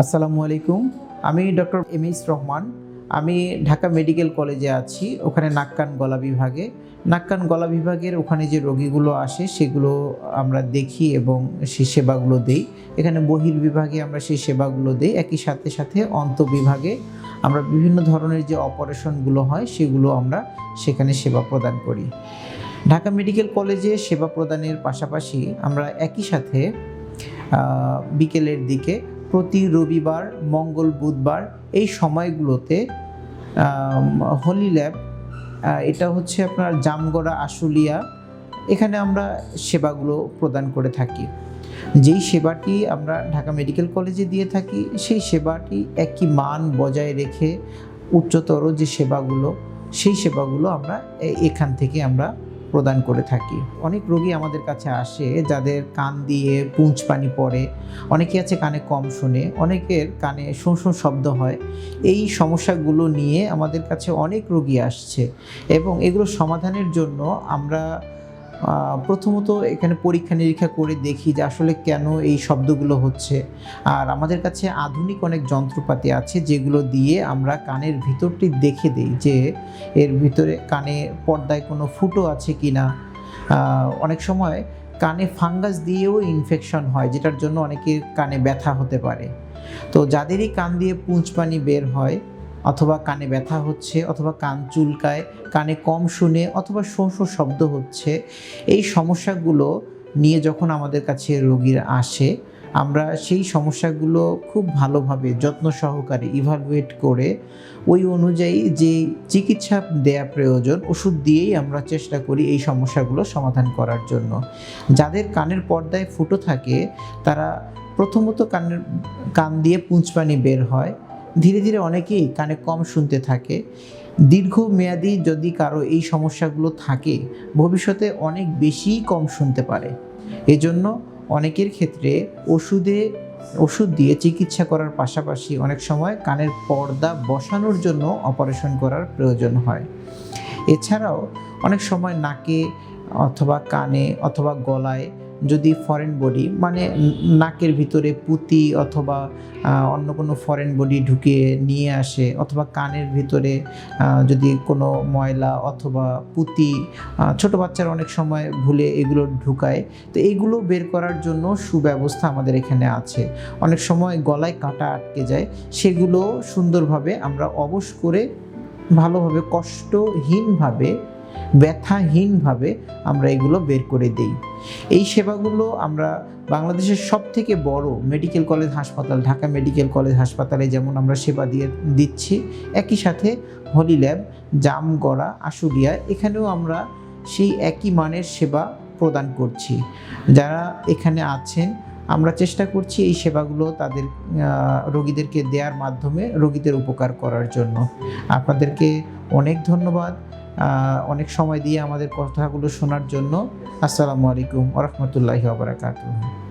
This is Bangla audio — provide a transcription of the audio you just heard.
আসসালামু আলাইকুম। আমি ডক্টর এমএস রহমান। আমি ঢাকা মেডিকেল কলেজে আছি, ওখানে নাক কান গলা বিভাগে। নাক কান গলা বিভাগের ওখানে যে রোগীগুলো আসে সেগুলো আমরা দেখি এবং সেই সেবাগুলো দেই। এখানে বহির্বিভাগে আমরা সেই সেবাগুলো দেই। একই সাথে অন্তঃবিভাগে আমরা বিভিন্ন ধরনের যে অপারেশনগুলো হয় সেগুলো আমরা সেখানে সেবা প্রদান করি। ঢাকা মেডিকেল কলেজে সেবা প্রদানের পাশাপাশি আমরা একই সাথে বিকেলের দিকে প্রতি রবিবার, মঙ্গল, বুধবার এই সময়গুলোতে হলি ল্যাব, এটা হচ্ছে আপনার জামগড়া, আশুলিয়া, এখানে আমরা সেবাগুলো প্রদান করে থাকি। যেই সেবাটি আমরা ঢাকা মেডিকেল কলেজে দিয়ে থাকি সেই সেবাটি একই মান বজায় রেখে উচ্চতর যে সেবাগুলো, সেই সেবাগুলো আমরা এখান থেকে আমরা প্রদান করে থাকি। অনেক রোগী আমাদের কাছে আসে যাদের কান দিয়ে পুঁজ পানি পড়ে, অনেকে আছে কানে কম শোনে, অনেকের কানে শোঁ শোঁ শব্দ হয়। এই সমস্যাগুলো নিয়ে আমাদের কাছে অনেক রোগী আসছে এবং এগুলো সমাধানের জন্য আমরা প্রথমত এখানে পরীক্ষা নিরীক্ষা করে দেখি যে আসলে কেন এই শব্দগুলো হচ্ছে। আর আমাদের কাছে আধুনিক অনেক যন্ত্রপাতি আছে যেগুলো দিয়ে আমরা কানের ভিতরটি দেখে দিই যে এর ভিতরে কানে পর্দায় কোনো ফুটো আছে কি না। অনেক সময় কানে ফাঙ্গাস দিয়েও ইনফেকশন হয়, যেটার জন্য অনেকের কানে ব্যথা হতে পারে। তো যাদেরই কান দিয়ে পুঁজ পানি বের হয়, অথবা কানে ব্যথা হচ্ছে, অথবা কান চুলকায়, কানে কম শুনে, অথবা শোঁ শোঁ শব্দ হচ্ছে, এই সমস্যাগুলো নিয়ে যখন আমাদের কাছে রোগীরা আসে, আমরা সেই সমস্যাগুলো খুব ভালোভাবে যত্ন সহকারে ইভালুয়েট করে ওই অনুযায়ী যে চিকিৎসা দেয়া প্রয়োজন ওষুধ দিয়েই আমরা চেষ্টা করি এই সমস্যাগুলো সমাধান করার জন্য। যাদের কানের পর্দায় ফুটো থাকে তারা প্রথমত কান দিয়ে পুঁজ পানি বের হয়, ধীরে ধীরে অনেকেই কানে কম শুনতে থাকে। দীর্ঘমেয়াদী যদি কারো এই সমস্যাগুলো থাকে, ভবিষ্যতে অনেক বেশি কম শুনতে পারে। এজন্য অনেকের ক্ষেত্রে ওষুধ দিয়ে চিকিৎসা করার পাশাপাশি অনেক সময় কানের পর্দা বসানোর জন্য অপারেশন করার প্রয়োজন হয়। এছাড়াও অনেক সময় নাকে অথবা কানে অথবা গলায় যদি ফরেন বডি, মানে নাকের ভিতরে পুঁতি অথবা অন্য কোনো ফরেন বডি ঢুকিয়ে নিয়ে আসে, অথবা কানের ভিতরে যদি কোনো ময়লা অথবা পুঁতি, ছোট বাচ্চারা অনেক সময় ভুলে এগুলো ঢুকায়, তো এইগুলো বের করার জন্য সুব্যবস্থা আমাদের এখানে আছে। অনেক সময় গলায় কাঁটা আটকে যায়, সেগুলো সুন্দরভাবে আমরা অবশ করে ভালোভাবে কষ্টহীনভাবে, ব্যথাহীনভাবে আমরা এগুলো বের করে দিই। এই সেবাগুলো আমরা বাংলাদেশের সবথেকে বড় মেডিকেল কলেজ হাসপাতাল ঢাকা মেডিকেল কলেজ হাসপাতালে যেমন আমরা সেবা দিচ্ছি, একই সাথে হলি ল্যাব, জামগড়া, আশুলিয়া, এখানেও আমরা সেই একই মানের সেবা প্রদান করছি। যারা এখানে আছেন আমরা চেষ্টা করছি এই সেবাগুলো তাদের রোগীদেরকে দেওয়ার মাধ্যমে রোগীদের উপকার করার জন্য। আপনাদেরকে অনেক ধন্যবাদ অনেক সময় দিয়ে আমাদের কথাগুলো শোনার জন্য। আসসালামু আলাইকুম ওয়া রাহমাতুল্লাহি ওয়া বারাকাতুহু।